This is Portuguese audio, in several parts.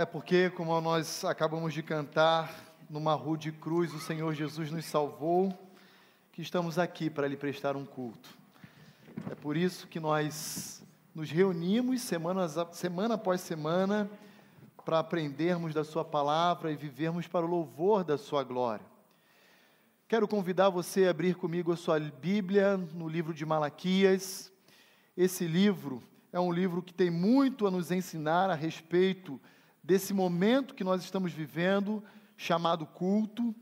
É porque, como nós acabamos de cantar, numa rude cruz o Senhor Jesus nos salvou, que estamos aqui para lhe prestar um culto. É por isso que nós nos reunimos semana após semana para aprendermos da sua palavra e vivermos para o louvor da sua glória. Quero convidar você a abrir comigo a sua Bíblia no livro de Malaquias. Esse livro é um livro que tem muito a nos ensinar a respeito desse momento que nós estamos vivendo, chamado culto.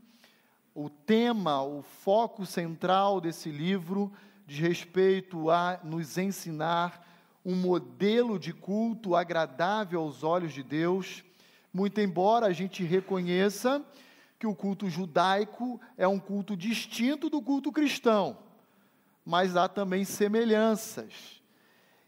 O tema, o foco central desse livro diz respeito a nos ensinar um modelo de culto agradável aos olhos de Deus, muito embora a gente reconheça que o culto judaico é um culto distinto do culto cristão, mas há também semelhanças,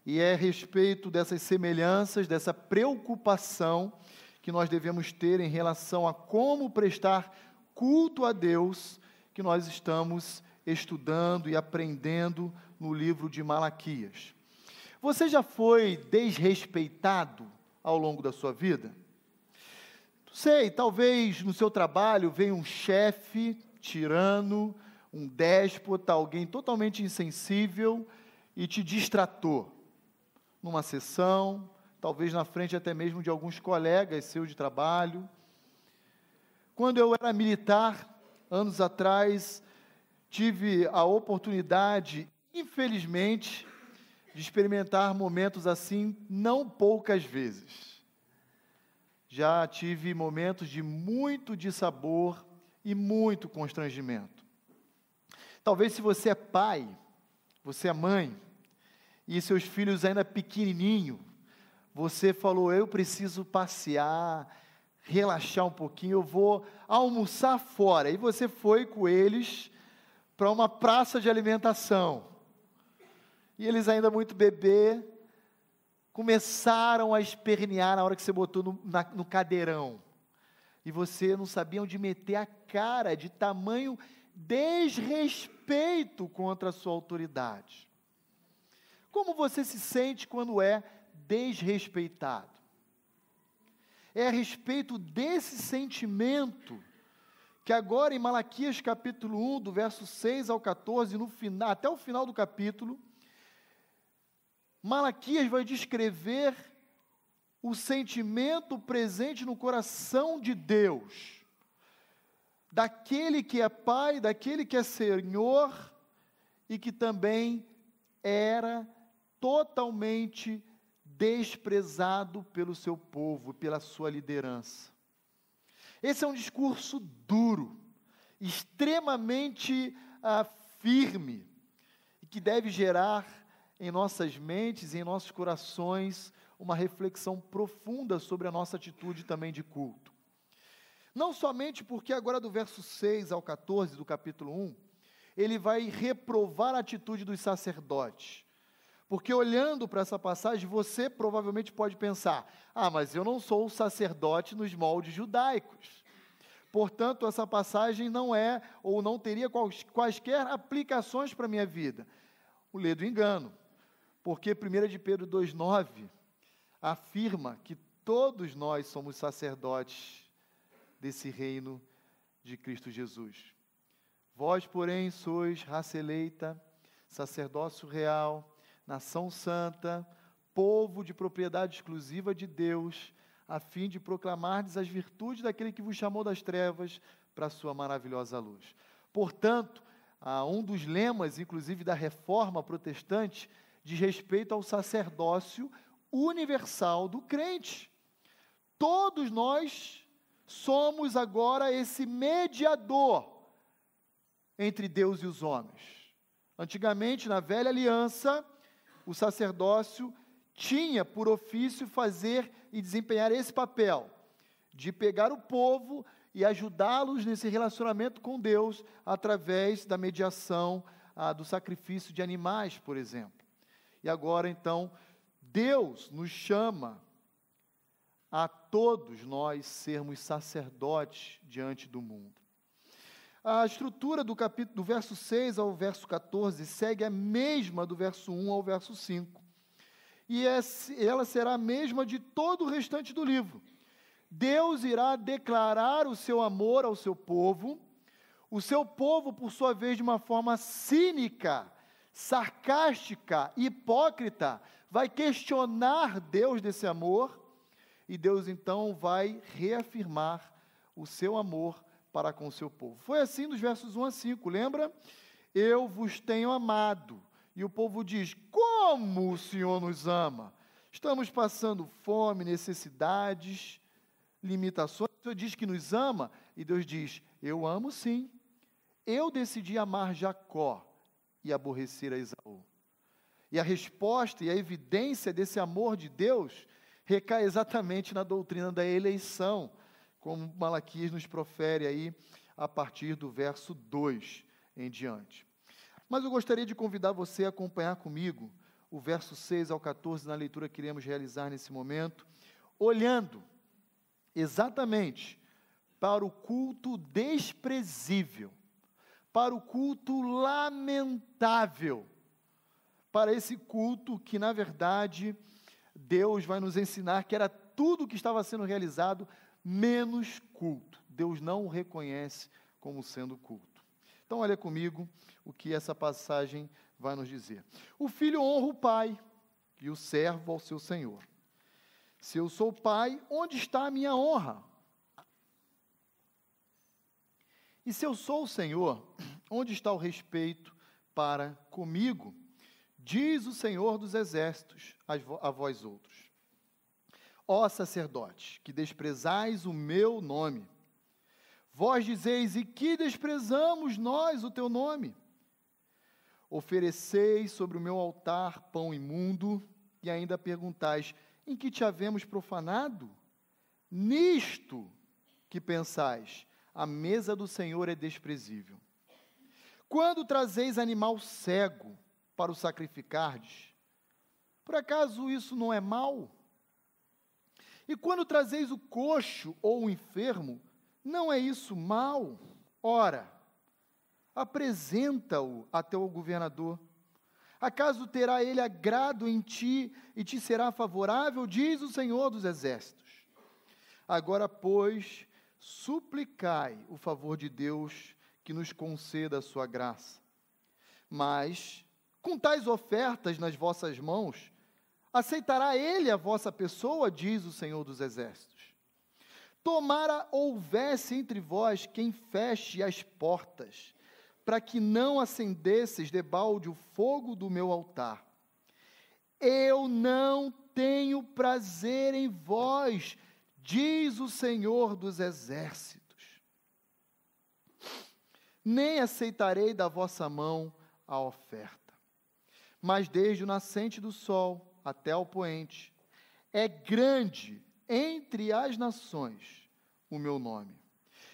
e é a respeito dessas semelhanças, dessa preocupação que nós devemos ter em relação a como prestar culto a Deus, que nós estamos estudando e aprendendo no livro de Malaquias. Você já foi desrespeitado ao longo da sua vida? Sei, talvez no seu trabalho venha um chefe tirano, um déspota, alguém totalmente insensível e te distratou. Numa sessão, talvez na frente até mesmo de alguns colegas seus de trabalho. Quando eu era militar, anos atrás, tive a oportunidade, infelizmente, de experimentar momentos assim não poucas vezes. Já tive momentos de muito dissabor e muito constrangimento. Talvez se você é pai, você é mãe, e seus filhos ainda pequenininho, você falou, eu preciso passear, relaxar um pouquinho, eu vou almoçar fora. E você foi com eles para uma praça de alimentação. E eles ainda muito bebê, começaram a espernear na hora que você botou no cadeirão. E você não sabia onde meter a cara, de tamanho desrespeito contra a sua autoridade. Como você se sente quando é desrespeitado? É a respeito desse sentimento que agora em Malaquias capítulo 1, do verso 6 ao 14, até o final do capítulo, Malaquias vai descrever o sentimento presente no coração de Deus, daquele que é Pai, daquele que é Senhor, e que também era totalmente desprezado pelo seu povo, pela sua liderança. Esse é um discurso duro, extremamente firme, e que deve gerar em nossas mentes e em nossos corações uma reflexão profunda sobre a nossa atitude também de culto. Não somente porque agora do verso 6 ao 14 do capítulo 1, ele vai reprovar a atitude dos sacerdotes. Porque olhando para essa passagem, você provavelmente pode pensar, mas eu não sou sacerdote nos moldes judaicos. Portanto, essa passagem não é, ou não teria quaisquer aplicações para a minha vida. O ledo engano. Porque 1 de Pedro 2,9 afirma que todos nós somos sacerdotes desse reino de Cristo Jesus. Vós, porém, sois raça eleita, sacerdócio real, nação santa, povo de propriedade exclusiva de Deus, a fim de proclamardes as virtudes daquele que vos chamou das trevas para a sua maravilhosa luz. Portanto, um dos lemas, inclusive, da reforma protestante, diz respeito ao sacerdócio universal do crente. Todos nós somos agora esse mediador entre Deus e os homens. Antigamente, na velha aliança, o sacerdócio tinha por ofício fazer e desempenhar esse papel, de pegar o povo e ajudá-los nesse relacionamento com Deus, através da mediação do sacrifício de animais, por exemplo. E agora, então, Deus nos chama a todos nós sermos sacerdotes diante do mundo. A estrutura do verso 6 ao verso 14 segue a mesma do verso 1 ao verso 5. E ela será a mesma de todo o restante do livro. Deus irá declarar o seu amor ao seu povo. O seu povo, por sua vez, de uma forma cínica, sarcástica, hipócrita, vai questionar Deus desse amor, e Deus então vai reafirmar o seu amor para com o seu povo. Foi assim dos versos 1 a 5, lembra? Eu vos tenho amado. E o povo diz, como o Senhor nos ama? Estamos passando fome, necessidades, limitações. O Senhor diz que nos ama, e Deus diz, eu amo sim. Eu decidi amar Jacó e aborrecer a Esaú. E a resposta e a evidência desse amor de Deus recai exatamente na doutrina da eleição, como Malaquias nos profere aí a partir do verso 2 em diante. Mas eu gostaria de convidar você a acompanhar comigo o verso 6 ao 14 na leitura que iremos realizar nesse momento, olhando exatamente para o culto desprezível, para o culto lamentável, para esse culto que, na verdade, Deus vai nos ensinar que era tudo o que estava sendo realizado, menos culto. Deus não o reconhece como sendo culto. Então, olha comigo o que essa passagem vai nos dizer. O filho honra o pai e o servo ao seu senhor. Se eu sou pai, onde está a minha honra? E se eu sou o Senhor, onde está o respeito para comigo? Diz o Senhor dos Exércitos a vós outros. Ó sacerdotes, que desprezais o meu nome. Vós dizeis, e que desprezamos nós o teu nome? Ofereceis sobre o meu altar pão imundo, e ainda perguntais, em que te havemos profanado? Nisto que pensais, a mesa do Senhor é desprezível. Quando trazeis animal cego para o sacrificardes, por acaso isso não é mal? E quando trazeis o coxo ou o enfermo, não é isso mal? Ora, apresenta-o até o governador. Acaso terá ele agrado em ti e te será favorável? Diz o Senhor dos Exércitos. Agora, pois, suplicai o favor de Deus que nos conceda a sua graça. Mas, com tais ofertas nas vossas mãos, aceitará ele a vossa pessoa, diz o Senhor dos Exércitos. Tomara houvesse entre vós quem feche as portas, para que não acendesseis debalde o fogo do meu altar. Eu não tenho prazer em vós, diz o Senhor dos Exércitos. Nem aceitarei da vossa mão a oferta. Mas desde o nascente do sol até o poente, é grande entre as nações o meu nome.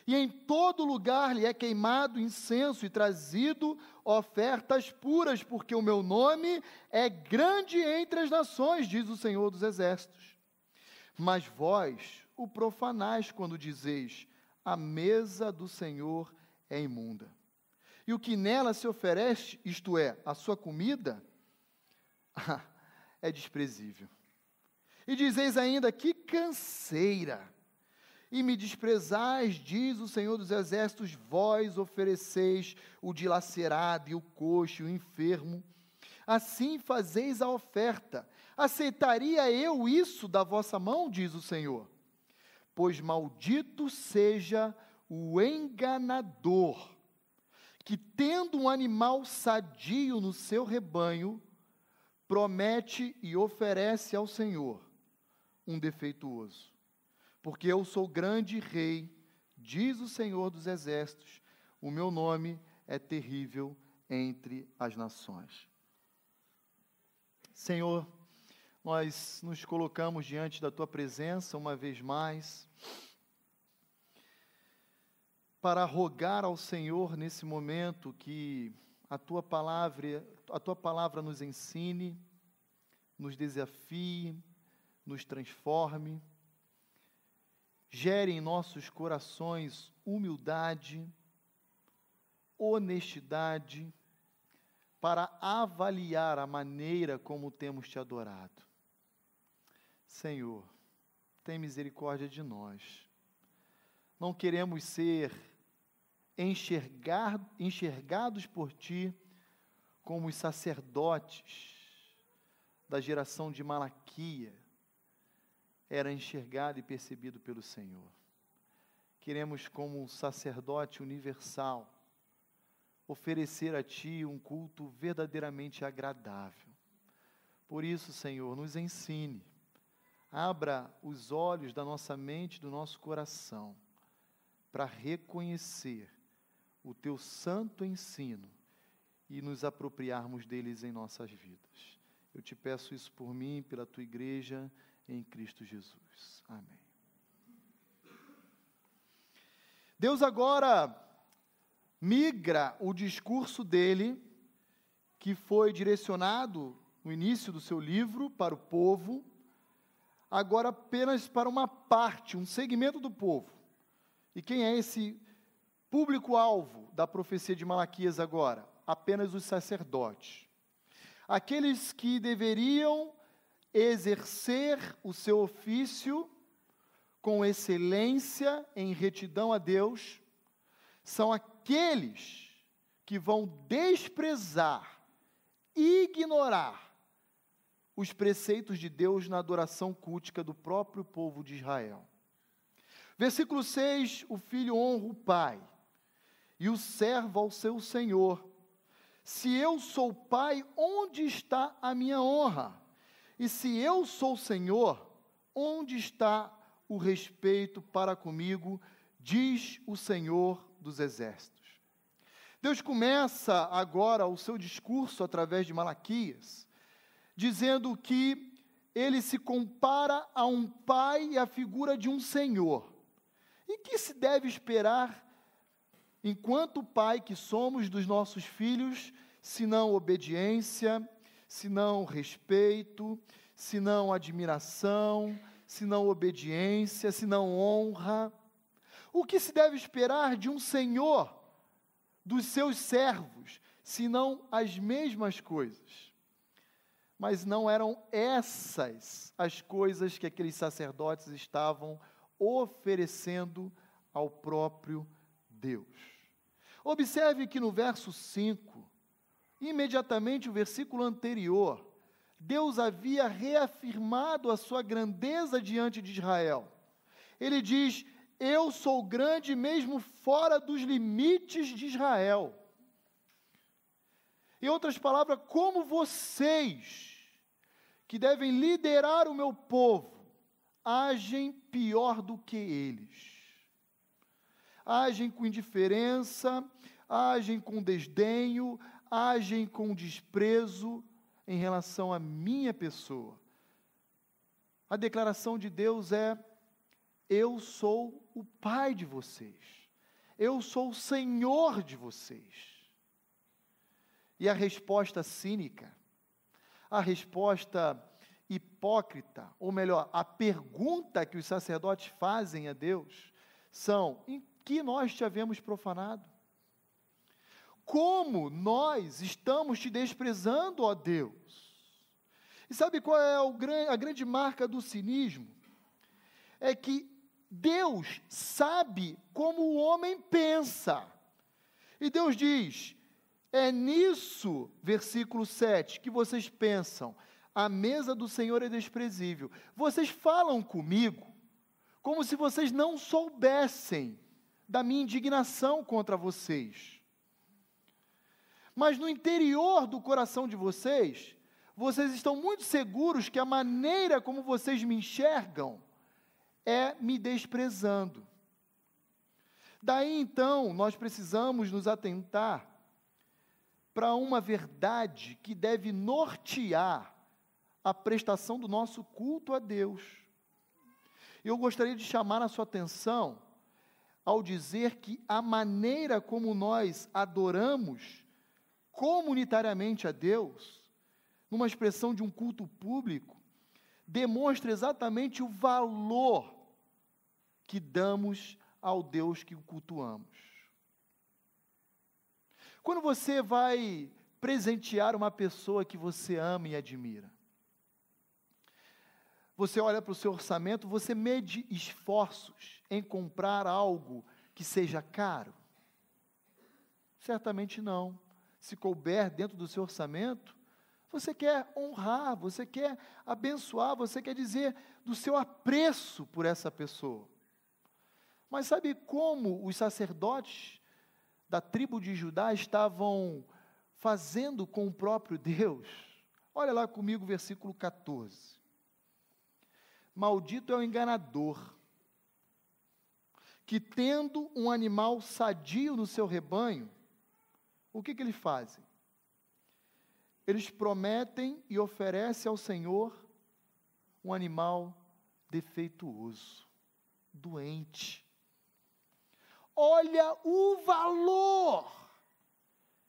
E em todo lugar lhe é queimado incenso e trazido ofertas puras, porque o meu nome é grande entre as nações, diz o Senhor dos Exércitos. Mas vós o profanais quando dizeis, a mesa do Senhor é imunda. E o que nela se oferece, isto é, a sua comida, é desprezível. E dizeis ainda, que canseira! E me desprezais, diz o Senhor dos Exércitos, vós ofereceis o dilacerado e o coxo e o enfermo. Assim fazeis a oferta. Aceitaria eu isso da vossa mão, diz o Senhor? Pois maldito seja o enganador, que tendo um animal sadio no seu rebanho, promete e oferece ao Senhor um defeituoso. Porque eu sou grande rei, diz o Senhor dos Exércitos, o meu nome é terrível entre as nações. Senhor, nós nos colocamos diante da Tua presença uma vez mais, para rogar ao Senhor nesse momento que a Tua palavra nos ensine, nos desafie, nos transforme, gere em nossos corações humildade, honestidade, para avaliar a maneira como temos Te adorado. Senhor, tem misericórdia de nós. Não queremos ser enxergados por Ti como os sacerdotes da geração de Malaquia era enxergado e percebido pelo Senhor. Queremos, como um sacerdote universal, oferecer a Ti um culto verdadeiramente agradável. Por isso, Senhor, nos ensine, abra os olhos da nossa mente, do nosso coração, para reconhecer o Teu santo ensino e nos apropriarmos deles em nossas vidas. Eu te peço isso por mim, pela Tua igreja, em Cristo Jesus. Amém. Deus agora migra o discurso dele, que foi direcionado no início do seu livro para o povo, agora apenas para uma parte, um segmento do povo. E quem é esse público-alvo da profecia de Malaquias agora? Apenas os sacerdotes. Aqueles que deveriam exercer o seu ofício com excelência, em retidão a Deus, são aqueles que vão desprezar, ignorar os preceitos de Deus na adoração cultica do próprio povo de Israel. Versículo 6, o filho honra o pai, e o servo ao seu senhor. Se eu sou pai, onde está a minha honra? E se eu sou senhor, onde está o respeito para comigo? Diz o Senhor dos Exércitos. Deus começa agora o seu discurso através de Malaquias, dizendo que ele se compara a um pai e a figura de um senhor. E que se deve esperar, enquanto pai que somos dos nossos filhos, se não obediência, se não respeito, se não admiração, se não obediência, se não honra? O que se deve esperar de um senhor, dos seus servos, se não as mesmas coisas? Mas não eram essas as coisas que aqueles sacerdotes estavam oferecendo ao próprio Deus. Observe que no verso 5, imediatamente o versículo anterior, Deus havia reafirmado a sua grandeza diante de Israel. Ele diz: eu sou grande mesmo fora dos limites de Israel. Em outras palavras, como vocês, que devem liderar o meu povo, agem pior do que eles. Agem com indiferença, agem com desdenho, agem com desprezo em relação à minha pessoa. A declaração de Deus é: eu sou o pai de vocês, eu sou o Senhor de vocês. E a resposta cínica, a resposta hipócrita, ou melhor, a pergunta que os sacerdotes fazem a Deus, são: em que nós te havemos profanado? Como nós estamos te desprezando, ó Deus? E sabe qual é a grande marca do cinismo? É que Deus sabe como o homem pensa. E Deus diz: é nisso, versículo 7, que vocês pensam: a mesa do Senhor é desprezível. Vocês falam comigo como se vocês não soubessem da minha indignação contra vocês. Mas no interior do coração de vocês, vocês estão muito seguros que a maneira como vocês me enxergam é me desprezando. Daí então, nós precisamos nos atentar para uma verdade que deve nortear a prestação do nosso culto a Deus. Eu gostaria de chamar a sua atenção ao dizer que a maneira como nós adoramos comunitariamente a Deus, numa expressão de um culto público, demonstra exatamente o valor que damos ao Deus que o cultuamos. Quando você vai presentear uma pessoa que você ama e admira, Você olha para o seu orçamento, você mede esforços em comprar algo que seja caro? Certamente não. Se couber dentro do seu orçamento, você quer honrar, você quer abençoar, você quer dizer do seu apreço por essa pessoa. Mas sabe como os sacerdotes da tribo de Judá estavam fazendo com o próprio Deus? Olha lá comigo o versículo 14. Maldito é o enganador, que tendo um animal sadio no seu rebanho, o que eles fazem? Eles prometem e oferecem ao Senhor um animal defeituoso, doente. Olha o valor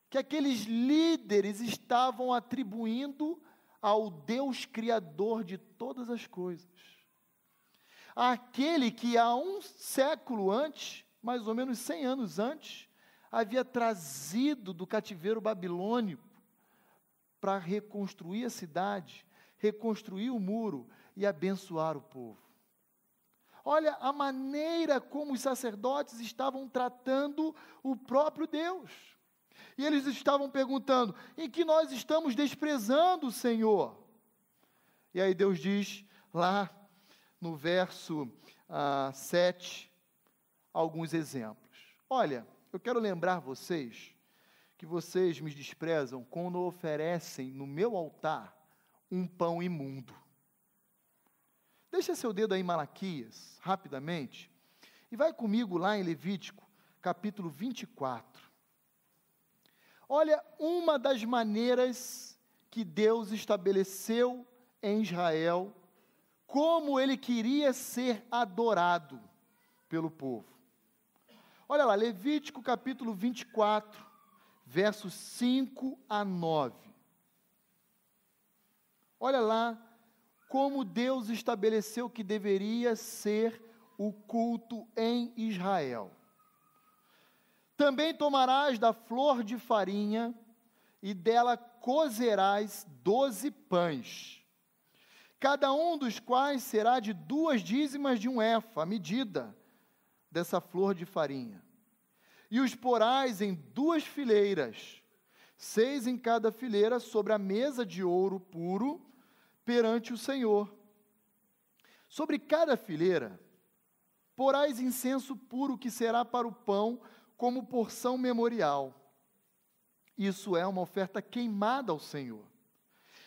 que aqueles líderes estavam atribuindo ao Deus Criador de todas as coisas. Aquele que há um século antes, mais ou menos 100 anos antes, havia trazido do cativeiro babilônico para reconstruir a cidade, reconstruir o muro e abençoar o povo. Olha a maneira como os sacerdotes estavam tratando o próprio Deus. E eles estavam perguntando: em que nós estamos desprezando o Senhor? E aí Deus diz, lá no verso 7, alguns exemplos. Olha, eu quero lembrar vocês que vocês me desprezam quando oferecem no meu altar um pão imundo. Deixa seu dedo aí em Malaquias, rapidamente, e vai comigo lá em Levítico, capítulo 24. Olha uma das maneiras que Deus estabeleceu em Israel, como ele queria ser adorado pelo povo. Olha lá, Levítico capítulo 24, versos 5 a 9. Olha lá como Deus estabeleceu que deveria ser o culto em Israel. Também tomarás da flor de farinha e dela cozerás 12 pães, cada um dos quais será de 2 dízimas de um efa, a medida dessa flor de farinha. E os porás em 2 fileiras, 6 em cada fileira, sobre a mesa de ouro puro, perante o Senhor. Sobre cada fileira, porás incenso puro, que será para o pão, como porção memorial. Isso é uma oferta queimada ao Senhor.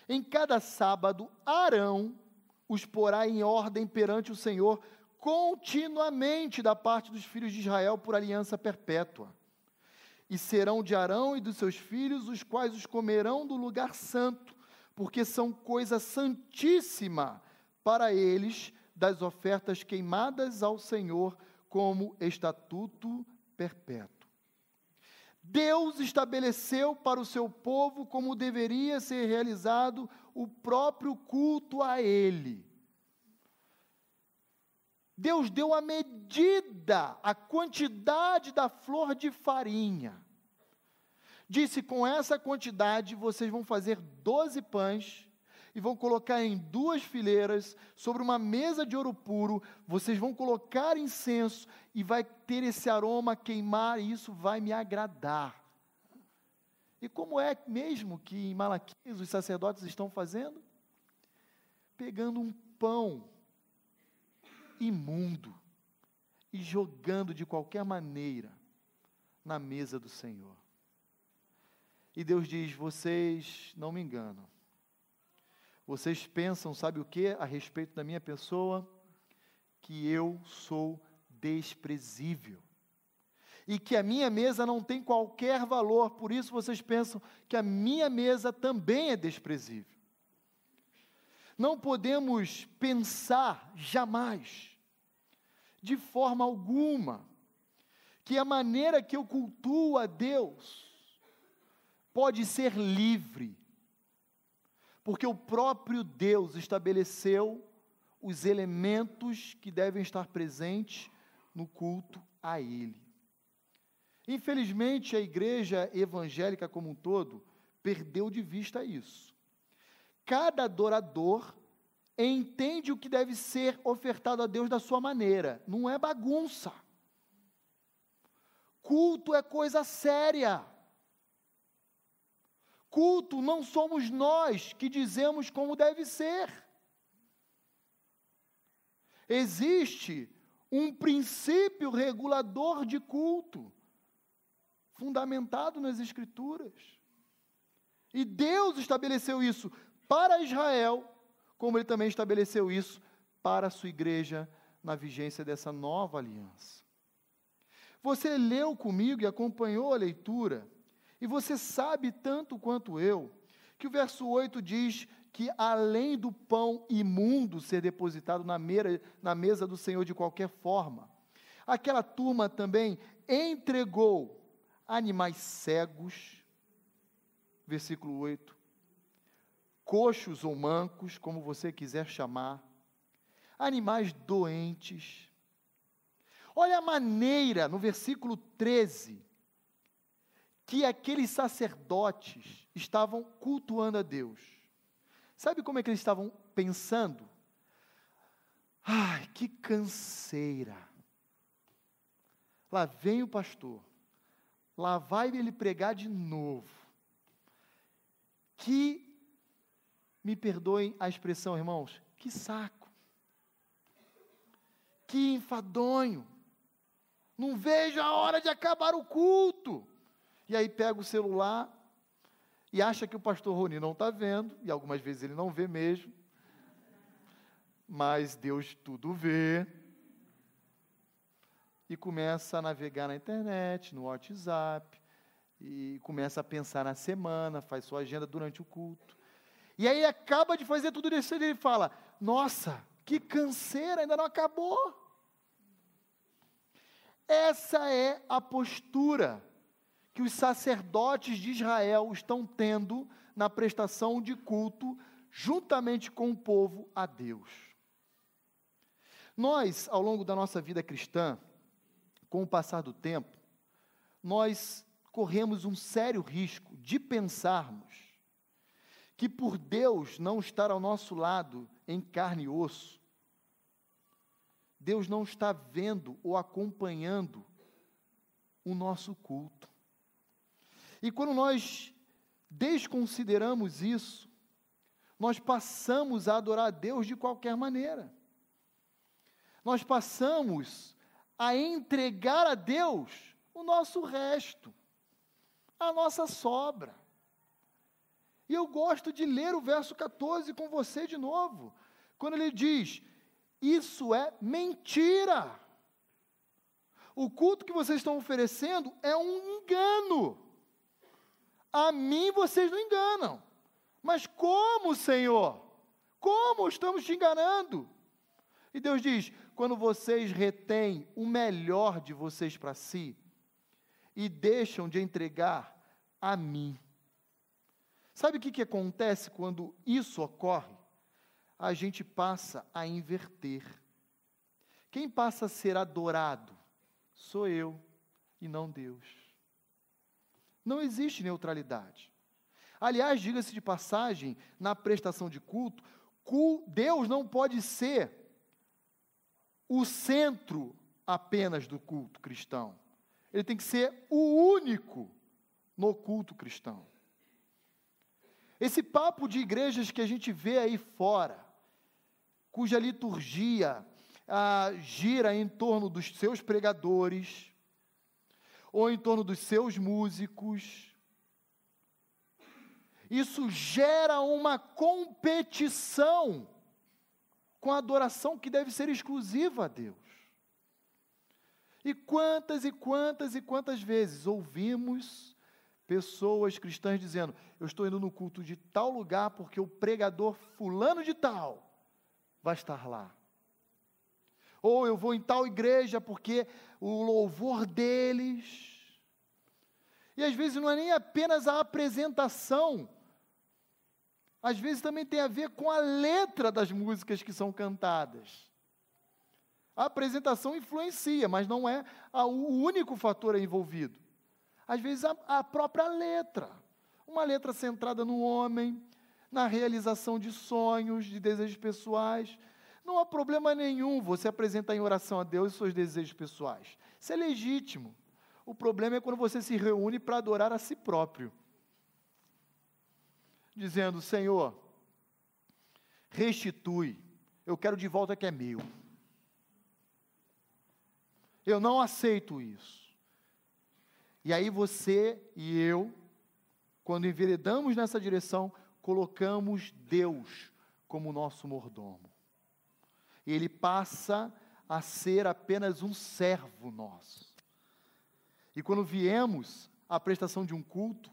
Em cada sábado, Arão os porá em ordem perante o Senhor, continuamente da parte dos filhos de Israel, por aliança perpétua. E serão de Arão e dos seus filhos, os quais os comerão do lugar santo, porque são coisa santíssima para eles, das ofertas queimadas ao Senhor, como estatuto perpétuo. Deus estabeleceu para o seu povo como deveria ser realizado o próprio culto a Ele. Deus deu a medida, a quantidade da flor de farinha. Disse: com essa quantidade vocês vão fazer 12 pães e vão colocar em 2 fileiras, sobre uma mesa de ouro puro, vocês vão colocar incenso e vai ter esse aroma a queimar, e isso vai me agradar. E como é mesmo que em Malaquias os sacerdotes estão fazendo? Pegando um pão imundo e jogando de qualquer maneira na mesa do Senhor. E Deus diz: vocês não me enganam. Vocês pensam, sabe o que, a respeito da minha pessoa? Que eu sou desprezível. E que a minha mesa não tem qualquer valor, por isso vocês pensam que a minha mesa também é desprezível. Não podemos pensar jamais, de forma alguma, que a maneira que eu cultuo a Deus pode ser livre, porque o próprio Deus estabeleceu os elementos que devem estar presentes no culto a Ele. Infelizmente, a igreja evangélica como um todo perdeu de vista isso. Cada adorador entende o que deve ser ofertado a Deus da sua maneira. Não é bagunça. Culto é coisa séria. Culto não somos nós que dizemos como deve ser. Existe um princípio regulador de culto, fundamentado nas Escrituras. E Deus estabeleceu isso para Israel, como Ele também estabeleceu isso para a sua igreja na vigência dessa nova aliança. Você leu comigo e acompanhou a leitura, e você sabe tanto quanto eu, que o verso 8 diz que além do pão imundo ser depositado na mesa do Senhor de qualquer forma, aquela turma também entregou animais cegos, versículo 8, coxos ou mancos, como você quiser chamar, animais doentes. Olha a maneira, no versículo 13, que aqueles sacerdotes estavam cultuando a Deus. Sabe como é que eles estavam pensando? Ai, que canseira. Lá vem o pastor, lá vai ele pregar de novo. Me perdoem a expressão, irmãos, que saco. Que enfadonho. Não vejo a hora de acabar o culto. E aí pega o celular e acha que o pastor Rony não está vendo, e algumas vezes ele não vê mesmo, mas Deus tudo vê, e começa a navegar na internet, no WhatsApp, e começa a pensar na semana, faz sua agenda durante o culto, e aí acaba de fazer tudo isso, e ele fala, nossa, que canseira, ainda não acabou. Essa é a postura que os sacerdotes de Israel estão tendo na prestação de culto, juntamente com o povo a Deus. Nós, ao longo da nossa vida cristã, com o passar do tempo, nós corremos um sério risco de pensarmos que por Deus não estar ao nosso lado em carne e osso, Deus não está vendo ou acompanhando o nosso culto. E quando nós desconsideramos isso, nós passamos a adorar a Deus de qualquer maneira. Nós passamos a entregar a Deus o nosso resto, a nossa sobra. E eu gosto de ler o verso 14 com você de novo, quando ele diz, isso é mentira. O culto que vocês estão oferecendo é um engano. A mim vocês não enganam. Mas como, Senhor? Como estamos te enganando? E Deus diz, quando vocês retêm o melhor de vocês para si, e deixam de entregar a mim. Sabe o que acontece quando isso ocorre? A gente passa a inverter. Quem passa a ser adorado sou eu e não Deus. Não existe neutralidade. Aliás, diga-se de passagem, na prestação de culto, Deus não pode ser o centro apenas do culto cristão. Ele tem que ser o único no culto cristão. Esse papo de igrejas que a gente vê aí fora, cuja liturgia gira em torno dos seus pregadores, ou em torno dos seus músicos, isso gera uma competição com a adoração que deve ser exclusiva a Deus. E quantas vezes ouvimos pessoas cristãs dizendo, eu estou indo no culto de tal lugar porque o pregador fulano de tal vai estar lá. Ou eu vou em tal igreja porque o louvor deles. E às vezes não é nem apenas a apresentação, às vezes também tem a ver com a letra das músicas que são cantadas. A apresentação influencia, mas não é o único fator envolvido. Às vezes a própria letra, uma letra centrada no homem, na realização de sonhos, de desejos pessoais. Não há problema nenhum você apresentar em oração a Deus os seus desejos pessoais. Isso é legítimo. O problema é quando você se reúne para adorar a si próprio, dizendo: Senhor, restitui, eu quero de volta o que é meu. Eu não aceito isso. E aí você e eu, quando enveredamos nessa direção, colocamos Deus como nosso mordomo. E Ele passa a ser apenas um servo nosso. E quando viemos à prestação de um culto,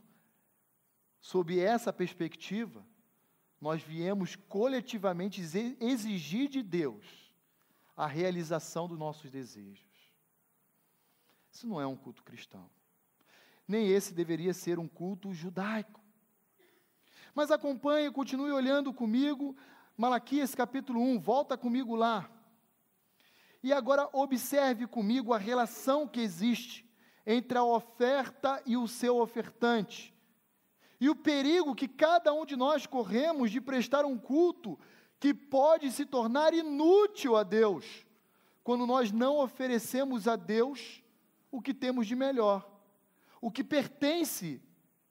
sob essa perspectiva, nós viemos coletivamente exigir de Deus a realização dos nossos desejos. Isso não é um culto cristão. Nem esse deveria ser um culto judaico. Mas acompanhe, continue olhando comigo, Malaquias capítulo 1, volta comigo lá. E agora observe comigo a relação que existe entre a oferta e o seu ofertante. E o perigo que cada um de nós corremos de prestar um culto que pode se tornar inútil a Deus, quando nós não oferecemos a Deus o que temos de melhor, o que pertence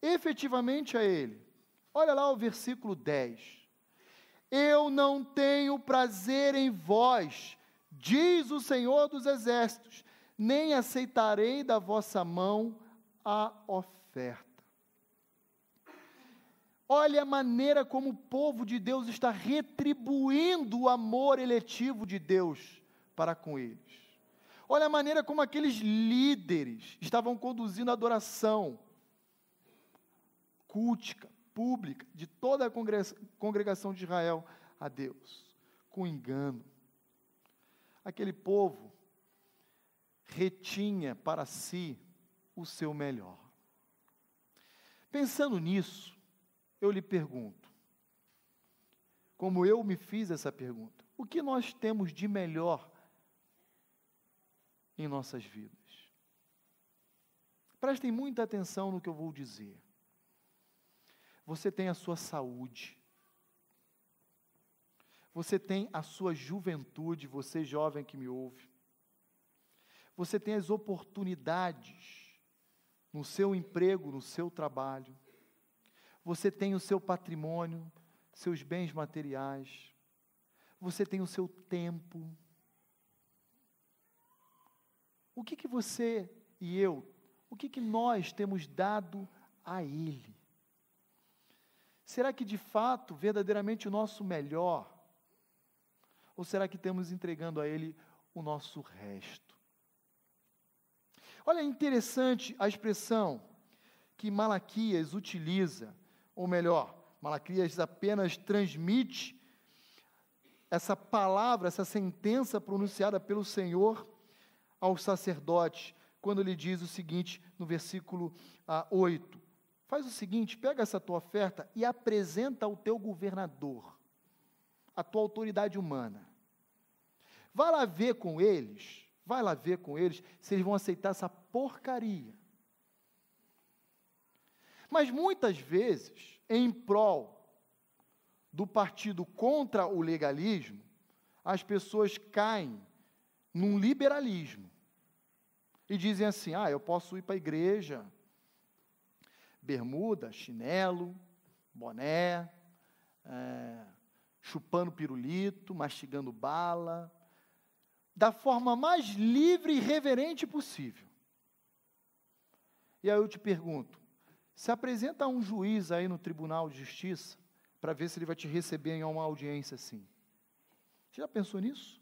efetivamente a Ele. Olha lá o versículo 10. Eu não tenho prazer em vós, diz o Senhor dos Exércitos, nem aceitarei da vossa mão a oferta. Olha a maneira como o povo de Deus está retribuindo o amor eletivo de Deus para com eles. Olha a maneira como aqueles líderes estavam conduzindo a adoração cultica, pública, de toda a congregação de Israel a Deus, com engano. Aquele povo retinha para si o seu melhor. Pensando nisso, eu lhe pergunto, como eu me fiz essa pergunta, o que nós temos de melhor em nossas vidas? Prestem muita atenção no que eu vou dizer. Você tem a sua saúde, você tem a sua juventude, você jovem que me ouve, você tem as oportunidades no seu emprego, no seu trabalho, você tem o seu patrimônio, seus bens materiais, você tem o seu tempo. O que você e eu, o que nós temos dado a Ele? Será que de fato, verdadeiramente o nosso melhor? Ou será que estamos entregando a Ele o nosso resto? Olha, é interessante a expressão que Malaquias utiliza, ou melhor, Malaquias apenas transmite essa palavra, essa sentença pronunciada pelo Senhor aos sacerdotes, quando ele diz o seguinte, no versículo 8, faz o seguinte, pega essa tua oferta e apresenta ao teu governador, a tua autoridade humana. Vai lá ver com eles se eles vão aceitar essa porcaria. Mas muitas vezes, em prol do partido contra o legalismo, as pessoas caem num liberalismo e dizem assim, eu posso ir para a igreja, bermuda, chinelo, boné, chupando pirulito, mastigando bala, da forma mais livre e reverente possível. E aí eu te pergunto, se apresenta um juiz aí no Tribunal de Justiça, para ver se ele vai te receber em uma audiência assim. Você já pensou nisso?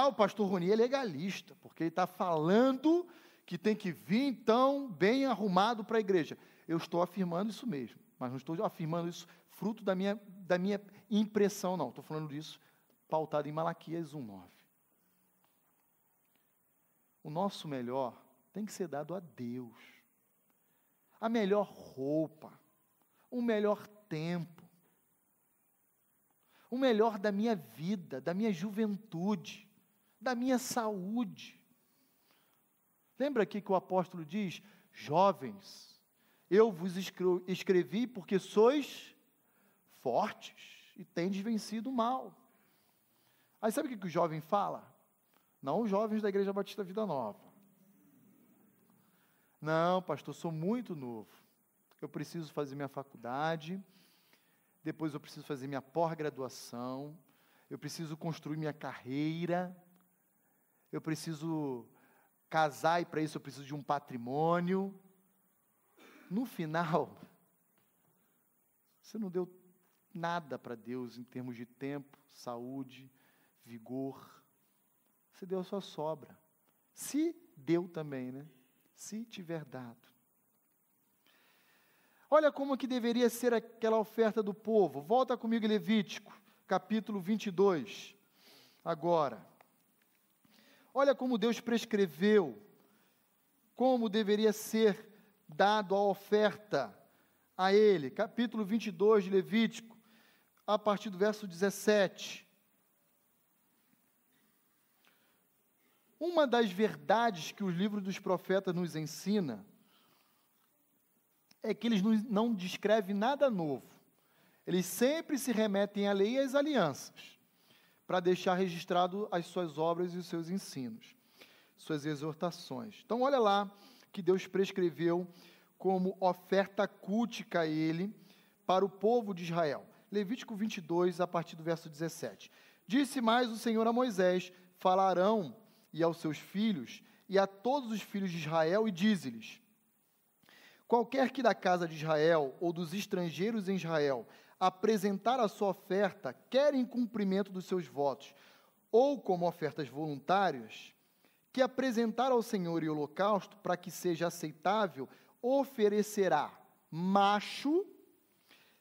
O pastor Roni é legalista, porque ele está falando que tem que vir, então, bem arrumado para a igreja. Eu estou afirmando isso mesmo, mas não estou afirmando isso fruto da minha impressão, não. Estou falando disso pautado em Malaquias 1:9. O nosso melhor tem que ser dado a Deus. A melhor roupa, o melhor tempo, o melhor da minha vida, da minha juventude, da minha saúde. Lembra aqui que o apóstolo diz, jovens, eu vos escrevi porque sois fortes e tendes vencido o mal. Aí sabe o que o jovem fala? Não os jovens da Igreja Batista Vida Nova. Não, pastor, sou muito novo. Eu preciso fazer minha faculdade, depois eu preciso fazer minha pós-graduação, eu preciso construir minha carreira, eu preciso casar e para isso eu preciso de um patrimônio. No final, você não deu nada para Deus em termos de tempo, saúde, vigor. Você deu a sua sobra. Se deu também, né? Se tiver dado. Olha como que deveria ser aquela oferta do povo. Volta comigo em Levítico, capítulo 22. Agora. Olha como Deus prescreveu, como deveria ser dado a oferta a ele. Capítulo 22 de Levítico, a partir do verso 17. Uma das verdades que os livros dos profetas nos ensina é que eles não descrevem nada novo. Eles sempre se remetem à lei e às alianças, para deixar registrado as suas obras e os seus ensinos, suas exortações. Então, olha lá que Deus prescreveu como oferta cultica a ele para o povo de Israel. Levítico 22, a partir do verso 17. Disse mais o Senhor a Moisés: falarão e aos seus filhos e a todos os filhos de Israel, e dize-lhes: qualquer que da casa de Israel ou dos estrangeiros em Israel apresentar a sua oferta, quer em cumprimento dos seus votos, ou como ofertas voluntárias, que apresentar ao Senhor em holocausto, para que seja aceitável, oferecerá macho,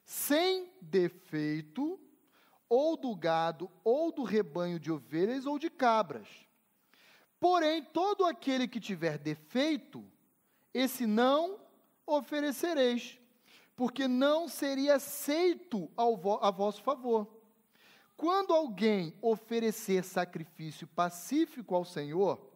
sem defeito, ou do gado, ou do rebanho de ovelhas ou de cabras. Porém, todo aquele que tiver defeito, esse não oferecereis, porque não seria aceito a vosso favor. Quando alguém oferecer sacrifício pacífico ao Senhor,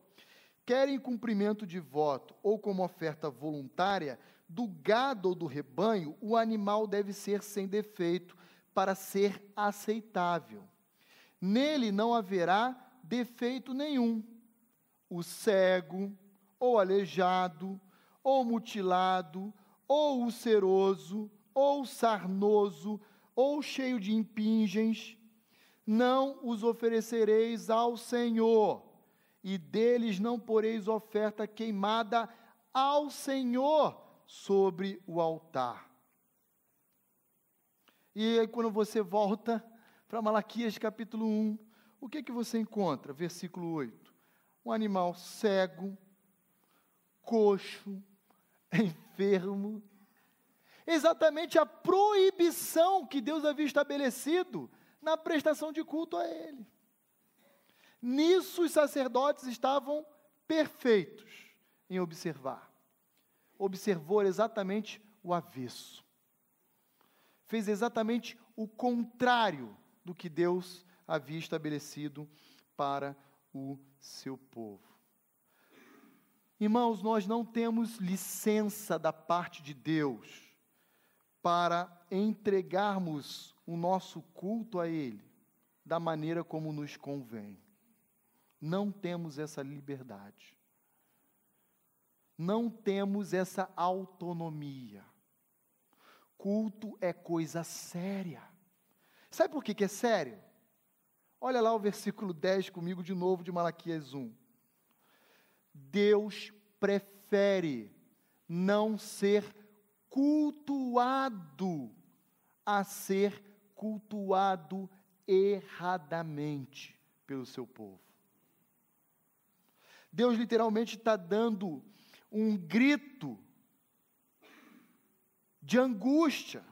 quer em cumprimento de voto ou como oferta voluntária, do gado ou do rebanho, o animal deve ser sem defeito, para ser aceitável. Nele não haverá defeito nenhum. O cego, ou aleijado, ou mutilado, ou ulceroso, ou sarnoso, ou cheio de impingens, não os oferecereis ao Senhor, e deles não poreis oferta queimada ao Senhor sobre o altar. E aí quando você volta para Malaquias capítulo 1, o que você encontra? Versículo 8. Um animal cego, coxo, enfermo. Exatamente a proibição que Deus havia estabelecido na prestação de culto a Ele. Nisso os sacerdotes estavam perfeitos em observar. Observou exatamente o avesso. Fez exatamente o contrário do que Deus havia estabelecido para o seu povo. Irmãos, nós não temos licença da parte de Deus para entregarmos o nosso culto a Ele da maneira como nos convém. Não temos essa liberdade. Não temos essa autonomia. Culto é coisa séria. Sabe por que é sério? Olha lá o versículo 10 comigo de novo de Malaquias 1. Deus prefere não ser cultuado a ser cultuado erradamente pelo seu povo. Deus literalmente está dando um grito de angústia,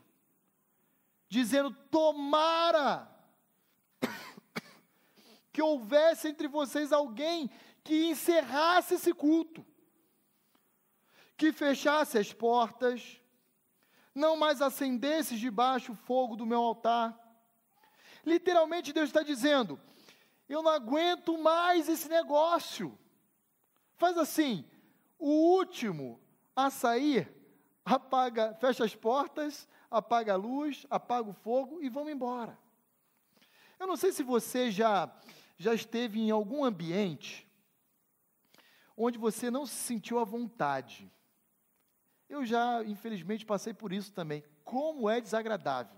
dizendo: tomara que houvesse entre vocês alguém que encerrasse esse culto, que fechasse as portas, não mais acendesse debaixo o fogo do meu altar. Literalmente Deus está dizendo: eu não aguento mais esse negócio. Faz assim, o último a sair, apaga, fecha as portas, apaga a luz, apaga o fogo e vamos embora. Eu não sei se você já esteve em algum ambiente onde você não se sentiu à vontade. Eu já, infelizmente, passei por isso também. Como é desagradável.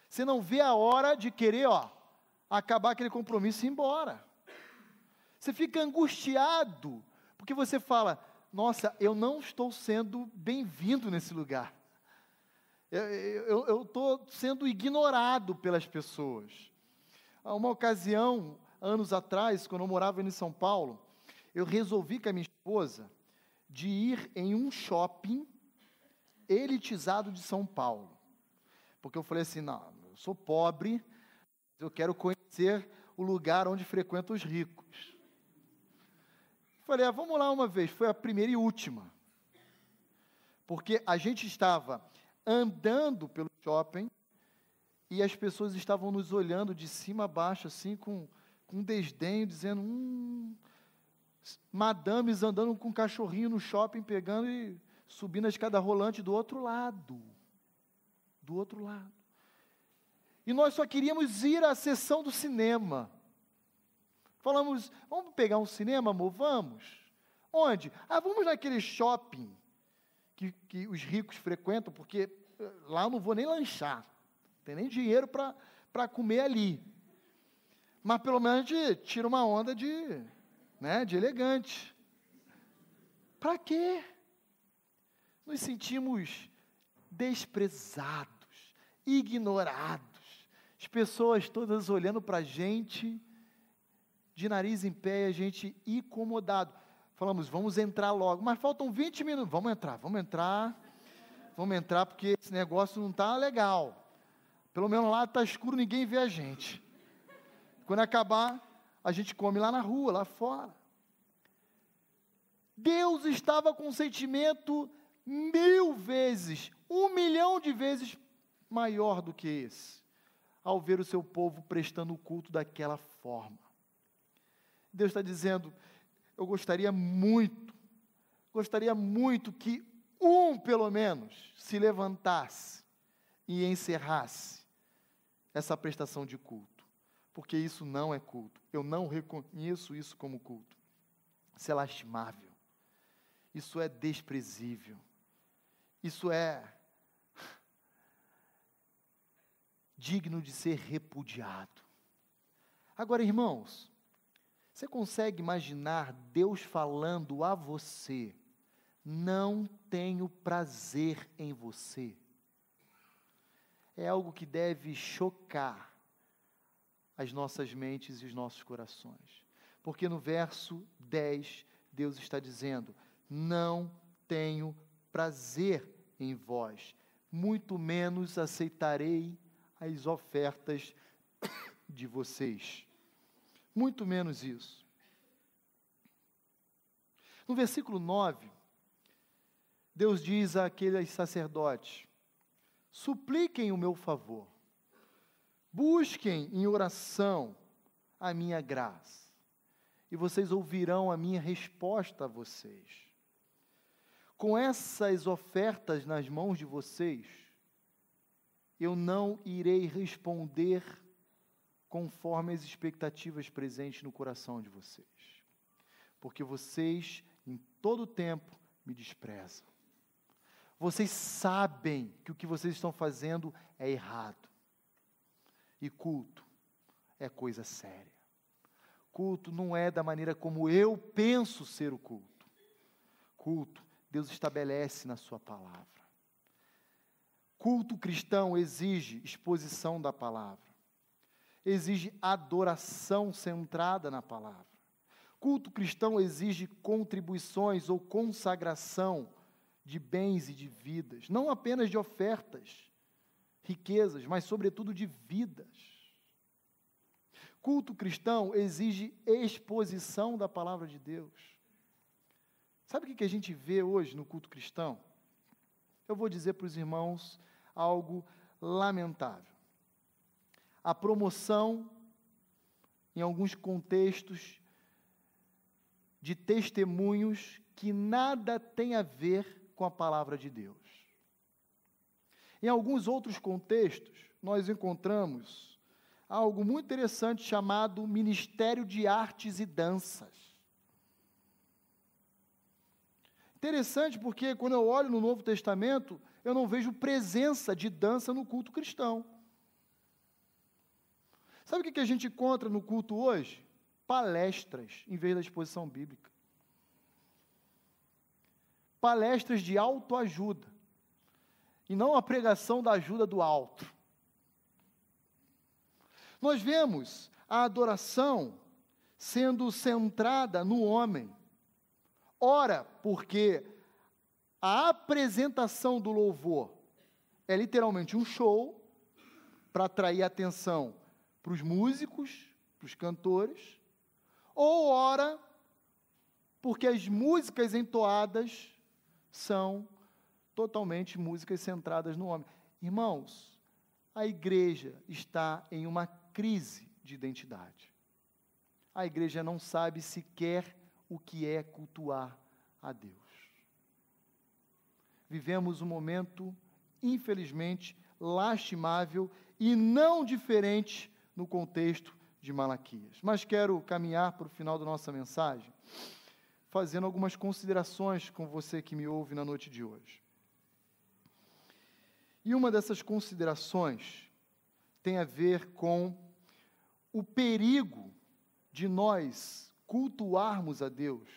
Você não vê a hora de querer, acabar aquele compromisso e ir embora. Você fica angustiado, porque você fala, nossa, eu não estou sendo bem-vindo nesse lugar. Eu estou sendo ignorado pelas pessoas. Há uma ocasião, anos atrás, quando eu morava em São Paulo, eu resolvi com a minha esposa de ir em um shopping elitizado de São Paulo. Porque eu falei assim, não, eu sou pobre, eu quero conhecer o lugar onde frequentam os ricos. Falei, vamos lá uma vez, foi a primeira e última. Porque a gente estava andando pelo shopping e as pessoas estavam nos olhando de cima a baixo, assim, com desdenho, dizendo, madames andando com um cachorrinho no shopping, pegando e subindo a escada rolante do outro lado. Do outro lado. E nós só queríamos ir à sessão do cinema. Falamos, vamos pegar um cinema, amor? Vamos. Onde? Vamos naquele shopping que os ricos frequentam, porque lá eu não vou nem lanchar. Não tem nem dinheiro para comer ali. Mas pelo menos a gente tira uma onda de elegante. Para quê? Nos sentimos desprezados, ignorados. As pessoas todas olhando para a gente, de nariz em pé, a gente incomodado. Falamos, vamos entrar logo, mas faltam 20 minutos. Vamos entrar, porque esse negócio não está legal. Pelo menos lá está escuro, ninguém vê a gente. Quando acabar, a gente come lá na rua, lá fora. Deus estava com um sentimento 1000 vezes, 1 milhão de vezes maior do que esse, ao ver o seu povo prestando o culto daquela forma. Deus está dizendo, eu gostaria muito que pelo menos, se levantasse e encerrasse essa prestação de culto, porque isso não é culto, eu não reconheço isso como culto, isso é lastimável, isso é desprezível, isso é digno de ser repudiado. Agora, irmãos, você consegue imaginar Deus falando a você, não tenho prazer em você? É algo que deve chocar as nossas mentes e os nossos corações. Porque no verso 10, Deus está dizendo, não tenho prazer em vós, muito menos aceitarei as ofertas de vocês. Muito menos isso. No versículo 9, Deus diz àqueles sacerdotes, supliquem o meu favor, busquem em oração a minha graça, e vocês ouvirão a minha resposta a vocês. Com essas ofertas nas mãos de vocês, eu não irei responder conforme as expectativas presentes no coração de vocês, porque vocês, em todo o tempo, me desprezam. Vocês sabem que o que vocês estão fazendo é errado, e culto é coisa séria. Culto não é da maneira como eu penso ser o culto. Culto, Deus estabelece na sua palavra. Culto cristão exige exposição da palavra, exige adoração centrada na palavra. Culto cristão exige contribuições ou consagração de bens e de vidas, não apenas de ofertas, riquezas, mas sobretudo de vidas. Culto cristão exige exposição da palavra de Deus. Sabe o que a gente vê hoje no culto cristão? Eu vou dizer para os irmãos algo lamentável. A promoção, em alguns contextos, de testemunhos que nada tem a ver com a palavra de Deus. Em alguns outros contextos, nós encontramos algo muito interessante chamado Ministério de Artes e Danças. Interessante porque quando eu olho no Novo Testamento, eu não vejo presença de dança no culto cristão. Sabe o que a gente encontra no culto hoje? Palestras, em vez da exposição bíblica. Palestras de autoajuda, e não a pregação da ajuda do alto. Nós vemos a adoração sendo centrada no homem. Ora, porque a apresentação do louvor é literalmente um show para atrair atenção para os músicos, para os cantores, ou ora, porque as músicas entoadas são totalmente músicas centradas no homem. Irmãos, a igreja está em uma crise de identidade. A igreja não sabe sequer o que é cultuar a Deus. Vivemos um momento, infelizmente, lastimável e não diferente no contexto de Malaquias. Mas quero caminhar para o final da nossa mensagem, fazendo algumas considerações com você que me ouve na noite de hoje. E uma dessas considerações tem a ver com o perigo de nós cultuarmos a Deus,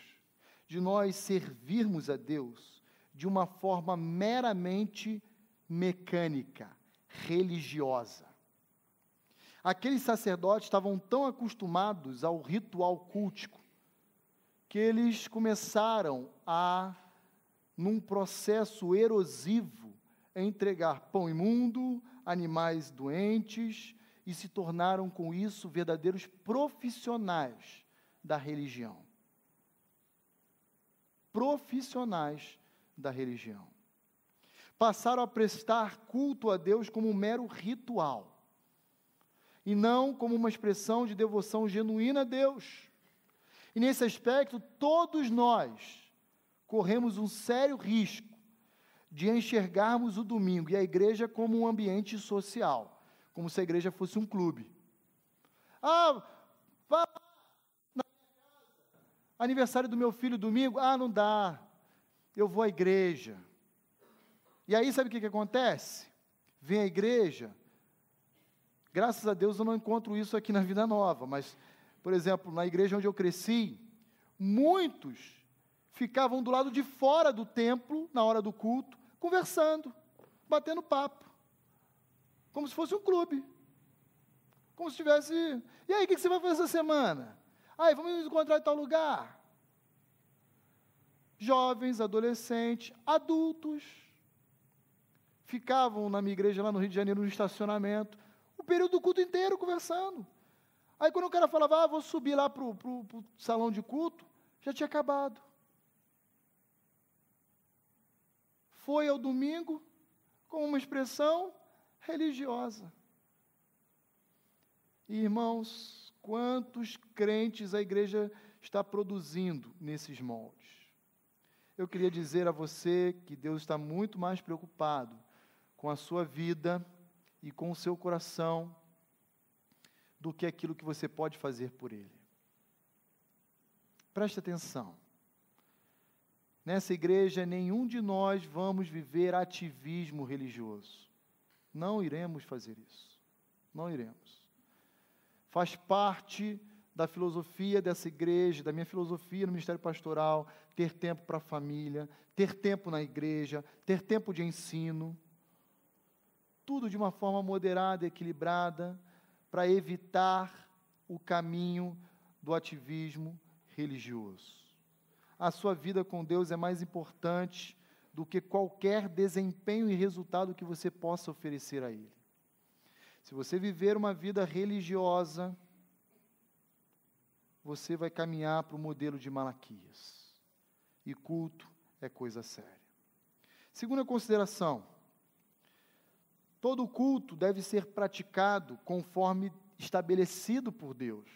de nós servirmos a Deus de uma forma meramente mecânica, religiosa. Aqueles sacerdotes estavam tão acostumados ao ritual cultico que eles começaram a, num processo erosivo, a entregar pão imundo, animais doentes, e se tornaram com isso verdadeiros profissionais da religião. Profissionais da religião. Passaram a prestar culto a Deus como um mero ritual, e não como uma expressão de devoção genuína a Deus. E nesse aspecto, todos nós corremos um sério risco de enxergarmos o domingo e a igreja como um ambiente social, como se a igreja fosse um clube. Vá na minha casa, aniversário do meu filho domingo, não dá, eu vou à igreja. E aí sabe o que acontece? Vem à igreja, graças a Deus eu não encontro isso aqui na Vida Nova, mas, por exemplo, na igreja onde eu cresci, muitos ficavam do lado de fora do templo, na hora do culto, conversando, batendo papo, como se fosse um clube, como se tivesse, e aí, o que você vai fazer essa semana? Vamos nos encontrar em tal lugar. Jovens, adolescentes, adultos, ficavam na minha igreja lá no Rio de Janeiro, no estacionamento, o período do culto inteiro conversando. Aí quando o cara falava, vou subir lá para o salão de culto, já tinha acabado. Foi ao domingo com uma expressão religiosa. E, irmãos, quantos crentes a igreja está produzindo nesses moldes? Eu queria dizer a você que Deus está muito mais preocupado com a sua vida e com o seu coração do que aquilo que você pode fazer por Ele. Preste atenção. Nessa igreja, nenhum de nós vamos viver ativismo religioso. Não iremos fazer isso. Não iremos. Faz parte da filosofia dessa igreja, da minha filosofia no ministério pastoral, ter tempo para a família, ter tempo na igreja, ter tempo de ensino. Tudo de uma forma moderada, equilibrada, para evitar o caminho do ativismo religioso. A sua vida com Deus é mais importante do que qualquer desempenho e resultado que você possa oferecer a Ele. Se você viver uma vida religiosa, você vai caminhar para o modelo de Malaquias. E culto é coisa séria. Segunda consideração, todo culto deve ser praticado conforme estabelecido por Deus.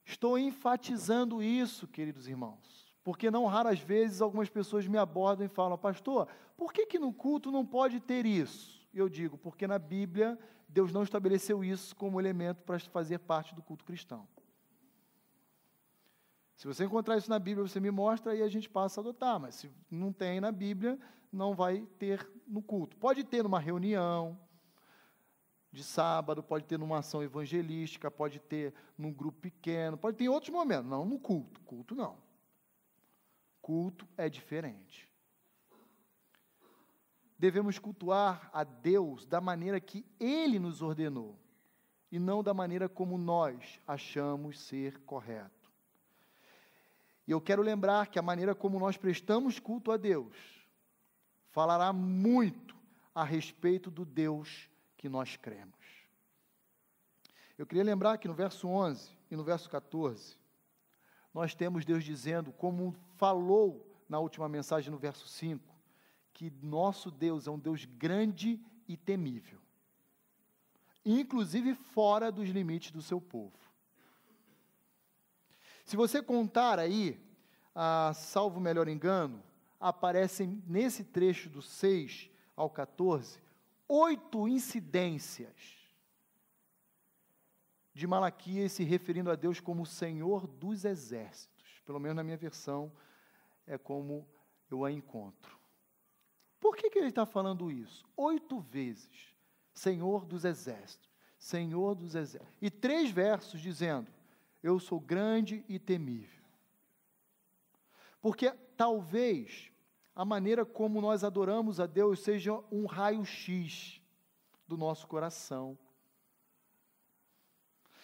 Estou enfatizando isso, queridos irmãos, Porque não raras vezes algumas pessoas me abordam e falam: pastor, por que no culto não pode ter isso? E eu digo: porque na Bíblia Deus não estabeleceu isso como elemento para fazer parte do culto cristão. Se você encontrar isso na Bíblia, você me mostra e a gente passa a adotar, mas se não tem na Bíblia, não vai ter no culto. Pode ter numa reunião de sábado, pode ter numa ação evangelística, pode ter num grupo pequeno, pode ter em outros momentos, não no culto. Culto não. Culto é diferente. Devemos cultuar a Deus da maneira que Ele nos ordenou, e não da maneira como nós achamos ser correto. E eu quero lembrar que a maneira como nós prestamos culto a Deus falará muito a respeito do Deus que nós cremos. Eu queria lembrar que no verso 11 e no verso 14, nós temos Deus dizendo, como falou na última mensagem no verso 5, que nosso Deus é um Deus grande e temível, inclusive fora dos limites do seu povo. Se você contar aí, salvo o melhor engano, aparecem nesse trecho do 6 ao 14, 8 incidências de Malaquias se referindo a Deus como o Senhor dos exércitos. Pelo menos na minha versão, é como eu a encontro. Por que ele está falando isso? 8 vezes, Senhor dos exércitos, Senhor dos exércitos. E 3 versos dizendo, eu sou grande e temível. Porque talvez a maneira como nós adoramos a Deus seja um raio-x do nosso coração.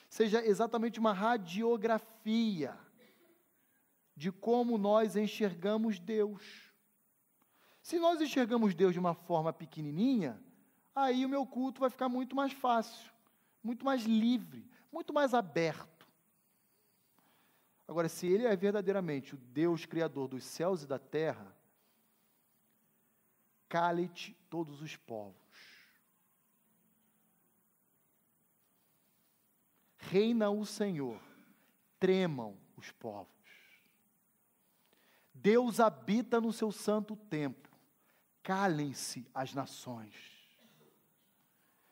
Seja exatamente uma radiografia de como nós enxergamos Deus. Se nós enxergamos Deus de uma forma pequenininha, aí o meu culto vai ficar muito mais fácil, muito mais livre, muito mais aberto. Agora, se Ele é verdadeiramente o Deus Criador dos céus e da terra, cale-te todos os povos. Reina o Senhor, tremam os povos. Deus habita no seu santo templo, calem-se as nações.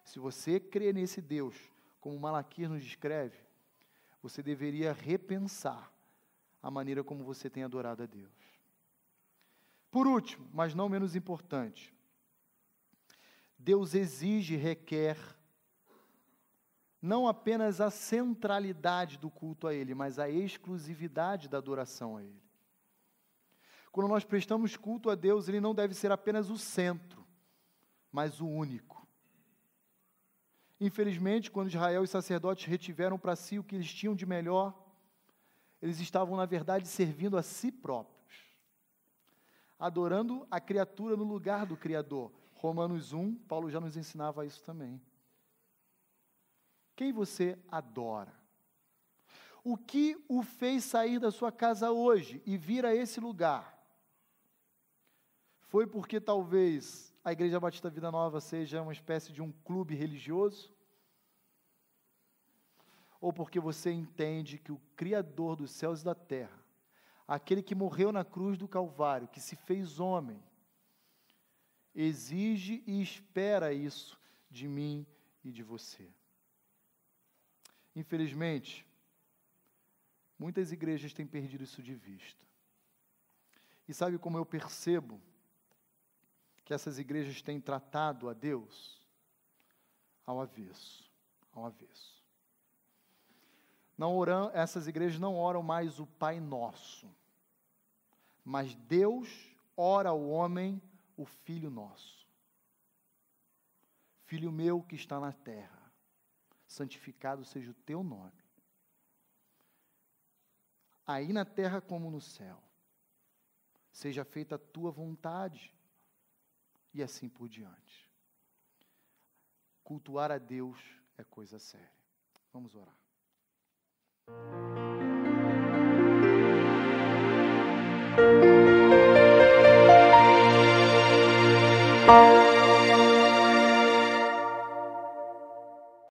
Se você crê nesse Deus, como Malaquias nos descreve, você deveria repensar a maneira como você tem adorado a Deus. Por último, mas não menos importante, Deus exige e requer não apenas a centralidade do culto a Ele, mas a exclusividade da adoração a Ele. Quando nós prestamos culto a Deus, Ele não deve ser apenas o centro, mas o único. Infelizmente, quando Israel e os sacerdotes retiveram para si o que eles tinham de melhor, eles estavam, na verdade, servindo a si próprios, adorando a criatura no lugar do Criador. Romanos 1, Paulo já nos ensinava isso também. Quem você adora? O que o fez sair da sua casa hoje e vir a esse lugar? Foi porque talvez a Igreja Batista Vida Nova seja uma espécie de um clube religioso? Ou porque você entende que o Criador dos céus e da terra, aquele que morreu na cruz do Calvário, que se fez homem, exige e espera isso de mim e de você? Infelizmente, muitas igrejas têm perdido isso de vista. E sabe como eu percebo que essas igrejas têm tratado a Deus? Ao avesso, ao avesso. Essas igrejas não oram mais o Pai Nosso, mas Deus ora ao homem o Filho Nosso. Filho meu que está na terra, santificado seja o teu nome, aí na terra como no céu, seja feita a tua vontade, e assim por diante. Cultuar a Deus é coisa séria. Vamos orar.